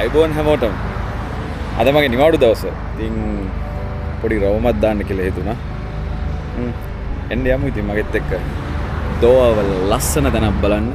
අයිබෝන් හැමෝටම අද මගේ නිවාඩු දවස. ඉතින් පොඩි රවුමක් දාන්න කියලා හිතුණා. එන්න යමු ඉතින් මගෙත් එක්ක දෝවවල ලස්සන තැනක් බලන්න.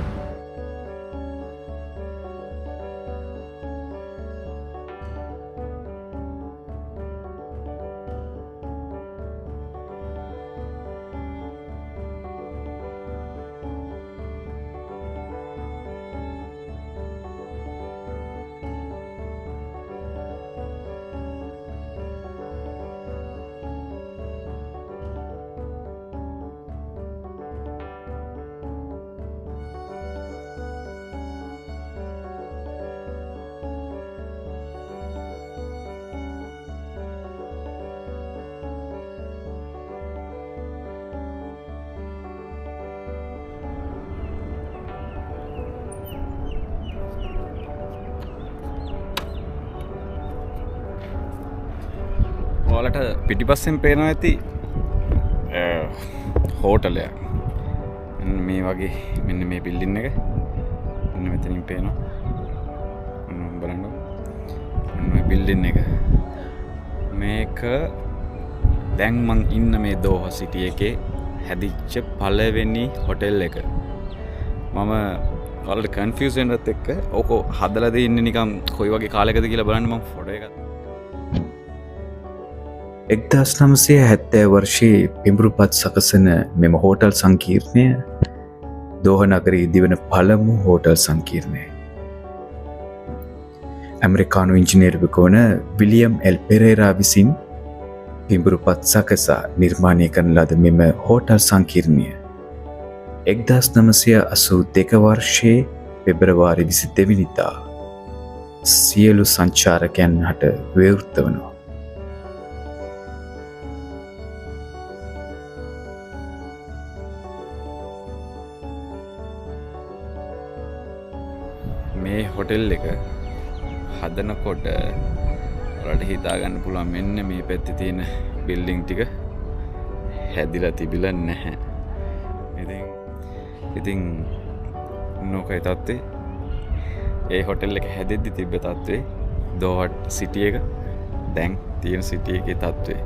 ඔයාලට පිටිපස්සෙන් පේනවා ඇති හෝටලයක්. මේ වගේ මෙන්න මේ බිල්ඩින් එක මෙන්න මෙතනින් පේනවා. බලන්න මේ බිල්ඩින් එක. මේක දැන් මං ඉන්න මේ දෝහා සිටි එකේ හැදිච්ච පළවෙනි හොටෙල් එක. මම ඔයාලට කන්ෆියුස් වෙන්නත් එක්ක ඕක හදලා දෙන්නේ නිකන් කොයි වගේ කාලයකද කියලා බලන්න මම ෆොටෝ එකක් 1970 වර්ෂයේ පිඹුරුපත් සකසන මෙම හෝටල් සංකීර්ණය දෝහ නගරයේ දිවන පළමු හෝටල් සංකීර්ණය. ඇමරිකානු ඉංජිනේරුවෙකු වන විලියම් එල් පෙරේරා විසින් පිඹුරුපත් සකසා නිර්මාණය කරන ලද මෙම හෝටල් සංකීර්ණය 1982 වර්ෂයේ පෙබරවාරි 22 වෙනිදා සියලු සංචාරකයන් හට විවෘත වනවා. මේ හොටෙල් එක හදනකොට ඔයාලට හිතා ගන්න පුළුවන් මෙන්න මේ පැත්තේ තියෙන බිල්ඩින් ටික හැදිලා තිබිලා නැහැ. ඉතින් නෝකයි තත්ත්වේ ඒ හොටෙල් එක හැදෙද්දි තිබ්බ තත්ත්වේ දෝහා සිටි එක දැන් තියෙන සිටි එකේ තත්ත්වේ.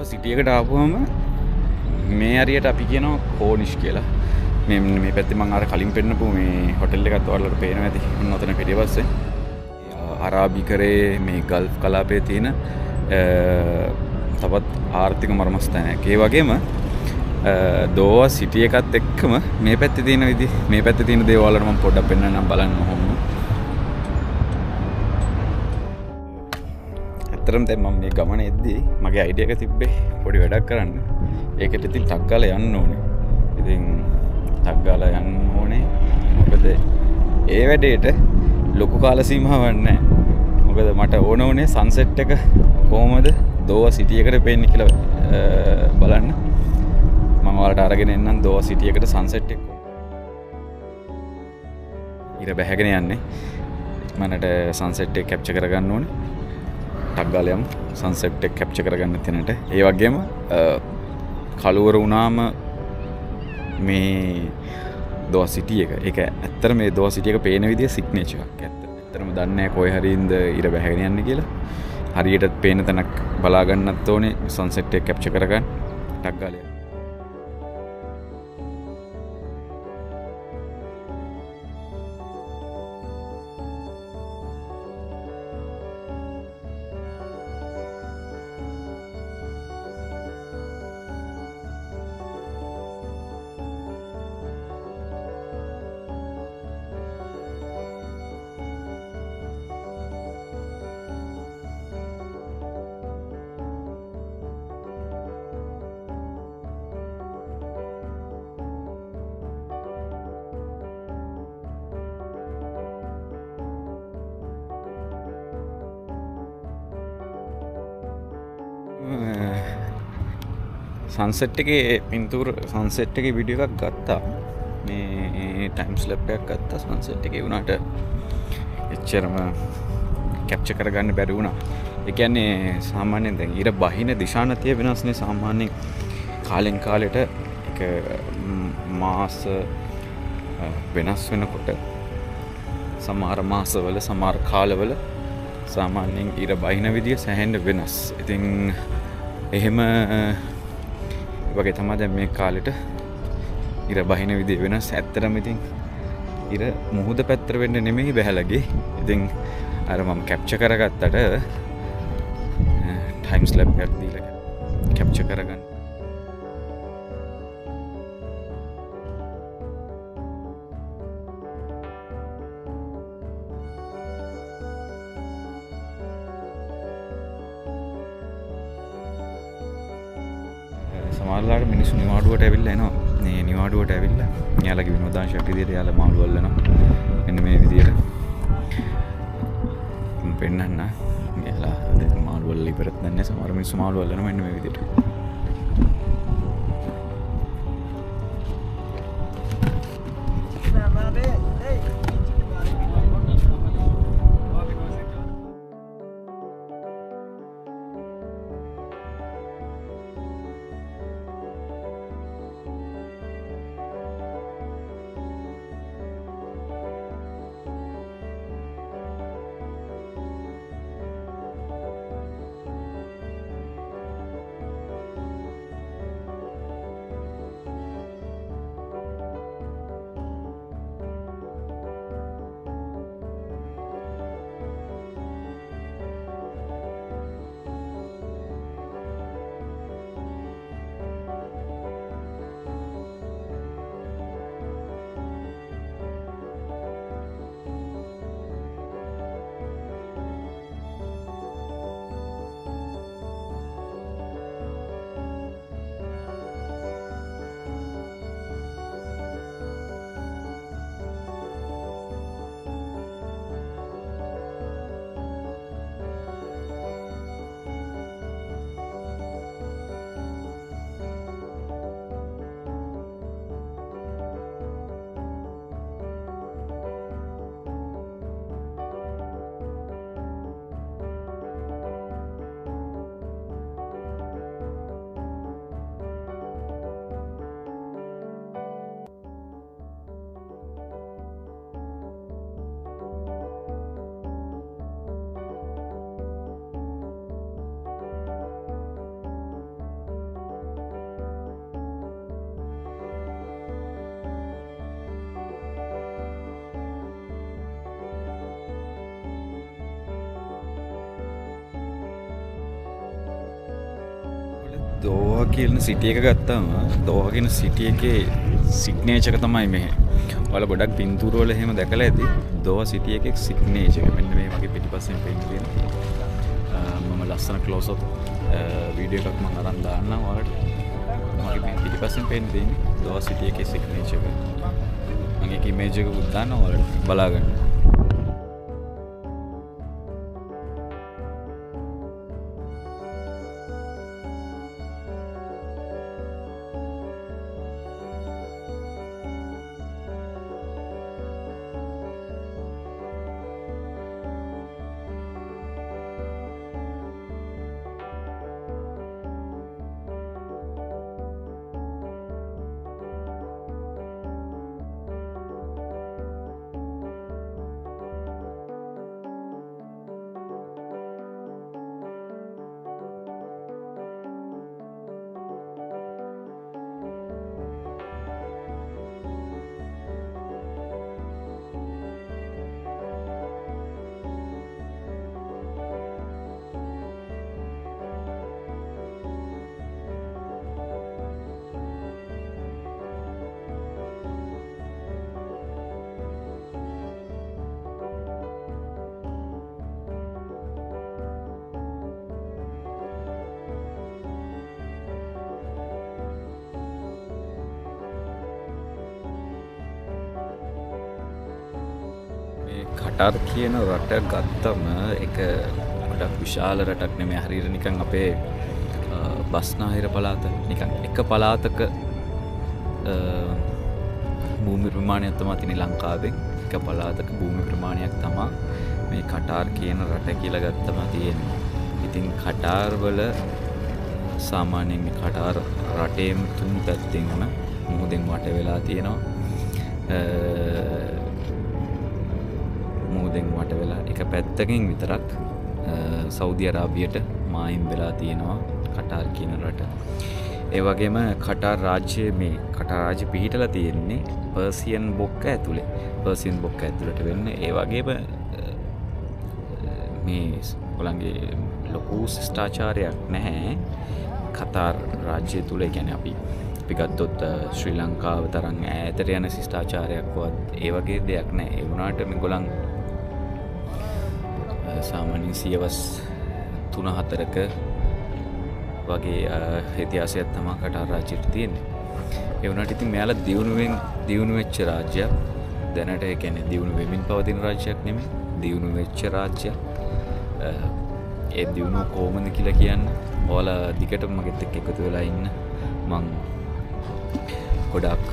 සිටියකට ආපුවම මේ හරියට අපි කියනවා කෝනිෂ් කියලා. මේ පැත්තේ මම අර කලින් පෙන්නපු මේ හොටෙල් එකත් ඔයාලට පේනවා ඇති. ඔන්න ඔතන පිටිපස්සේ අරාබිකරේ මේ ගල්ෆ් කලාපයේ තියෙන තවත් ආර්ථික මර්මස්ථානයක්. ඒ වගේම දෝහා සිටි එකත් එක්කම මේ පැත්තේ තියෙන දේ ඔයාලට මම පොඩ්ඩක් පෙන්නන්නම් බලන්න ඕම. ඇත්තටම දැන් මම මේ ගමන එද්දී මගේ අයිඩියා එක තිබ්බේ පොඩි වැඩක් කරන්න. ඒකට ඉතින් ටක් ගාලා යන්න ඕනේ. ඉතින් ටක් ගාලා යන්න ඕනේ. මොකද ඒ වැඩේට ලොකු කාල සීමාවක් නැහැ. මොකද මට ඕන උනේ සන්සෙට් එක කොහොමද දෝහා සිටි එකට පේන්නේ කියලා බලන්න. මම ඔයාලට අරගෙන එන්නම් දෝහා සිටි එකට සන්සෙට් එක. ඉර බැහැගෙන යන්නේ. මනට සන්සෙට් එක කැප්චර් කරගන්න ඕනේ. ටක් ගාලා යමු සන්සෙට් එක කැප්චර් කරගන්න තැනට. ඒ වගේම කළුවර වුණාම මේ දෝහා සිටි එක. ඒක ඇත්තට මේ දෝහා සිටි එක පේන විදිය සිග්නේචර් එකක්. ඇත්තටම දන්නේ නැහැ කොයි හරියින්ද ඉර බැහැගෙන යන්නේ කියලා. හරියට පේන තැනක් බලා ගන්නත් ඕනේ සන්සෙට් එක කැප්චර් කරගන්න. ටක් ගාලා සන්සෙට් එකේ පින්තූර සන්සෙට් එකේ වීඩියෝ එකක් ගත්තා. මේ ටයිම් ස්ලැප් එකක් ගත්තා සන්සෙට් එකේ වුණාට එච්චරම කැප්චර් කරගන්න බැරි වුණා. ඒ කියන්නේ සාමාන්‍යයෙන් දැන් ඊට බහින දිශානතිය වෙනස්නේ. සාමාන්‍යයෙන් කාලෙන් කාලෙට එක මාස වෙනස් වෙනකොට සමහර මාසවල සමහර කාලවල සාමාන්‍යයෙන් ඊට බහින විදිය සැහෙන්න වෙනස්. ඉතින් එහෙම වගේ තමයි දැන් මේ කාලෙට ඊට බහින විදිය වෙනස්. ඇත්තටම ඉතින් ඊට මුහුද පැත්තට වෙන්න නෙමෙයි බහැලා ගියේ. ඉතින් අර මම කැප්චර් කරගත්තට ටයිම් ස්ලැප් එකක් දීලා කැප්චර් කරගන්න. සමහරලාට මිනිස්සු නිවාඩුවට ඇවිල්ලා එනවා. මේ නිවාඩුවට ඇවිල්ලා යාළගේ විනෝදාංශයක් විදියට යාළ මාළු වල්ලනවා. මෙන්න මේ විදියට පෙන්නන්න. යාලා මාළු වල්ල ඉවරත් නැහැ. සමහර මිනිස්සු මාළු වල්ලනවා මෙන්න මේ විදියට. දෝවා කියන සිටිය එක ගත්තාම දෝවා කියන සිටිය එකේ සිග්නේචර් එක තමයි මෙහෙ. ඔයාලා ගොඩක් පින්තූර වල එහෙම දැකලා ඇති. දෝවා සිටිය එකේ සිග්නේචර් එක. මෙන්න මේ වගේ පිටිපස්සෙන් පේන්න තියෙනවා. මම ලස්සන ක්ලෝස් අප් වීඩියෝ එකක් මම අරන් දාන්නම් ඔයාලට. මගේ මේ පිටිපස්සෙන් පේන්න තියෙන්නේ දෝවා සිටිය එකේ සිග්නේචර් එක. මම ඒක ඉමේජ් එක උත් දාන්නම් ඔයාලට බලා ගන්න. කටාර් කියන රට ගත්තම එක ගොඩක් විශාල රටක් නෙමෙයි. හරියට නිකන් අපේ බස්නාහිර පළාත නිකන් එක පළාතක භූමි ප්‍රමාණයක් තමයි තියෙන්නේ ලංකාවේ. එක පළාතක භූමි ප්‍රමාණයක් තමයි මේ කටාර් කියන රට කියලා ගත්තම තියෙන්නේ. ඉතින් කටාර් වල සාමාන්‍යයෙන් මේ කටාර් රටේම තුන් පැත්තෙන්ම මුහුදෙන් වට වෙලා තියෙනවා. මුහුදෙන් වට වෙලා එක පැත්තකින් විතරක් සෞදි අරාබියට මායිම් වෙලා තියෙනවා කටාර් කියන රට. ඒ වගේම කටාර් රාජ්‍යයේ මේ කටාර් රාජ්‍ය පිහිටලා තියෙන්නේ පර්සියන් බොක්ක ඇතුලේ. පර්සියන් බොක්ක ඇතුළට වෙන්නේ. ඒ වගේම මේ ඔයගොල්ලන්ගේ ලොකු ශිෂ්ටාචාරයක් නැහැ කතාර් රාජ්‍ය තුල. කියන්නේ අපි ගත්තොත් ශ්‍රී ලංකාව තරම් ඈතට යන ශිෂ්ටාචාරයක්වත් ඒ වගේ දෙයක් නැහැ. ඒ වුණාට මේගොල්ලන් සාමාන්‍යයෙන් සියවස් 3-4ක වගේ ඉතිහාසයක් තමයි කටාර් රාජ්‍යයට තියෙන්නේ. ඒ වුණාට ඉතින් මෙයාලා දියුණු වෙච්ච රාජ්‍යයක්. දැනට ඒ කියන්නේ දියුණු වෙමින් පවතින රාජ්‍යයක් නෙමෙයි. දියුණු වෙච්ච රාජ්‍යයක්. ඒ දියුණුව කොහොමද කියලා කියන්න ඔයාලා දිගටම මගෙත් එක්ක එකතු වෙලා ඉන්න. මං ගොඩක්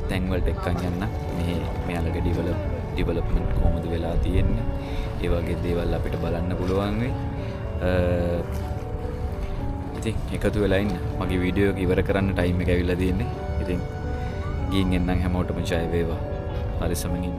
තැන්වලට එක්කන් යන්න. මෙයාලගේ ඩිවලොප්මන්ට් කොහොමද වෙලා තියෙන්නේ. ඒ වගේ දේවල් අපිට බලන්න පුළුවන් වෙයි. ඉතින් එකතු වෙලා ඉන්න. මගේ වීඩියෝ එක ඉවර කරන්න ටයිම් එක ඇවිල්ලා තියෙන්නේ. ඉතින් ගිහින් එන්නම් හැමෝටම ජය වේවා. පරිස්සමෙන් ඉන්න.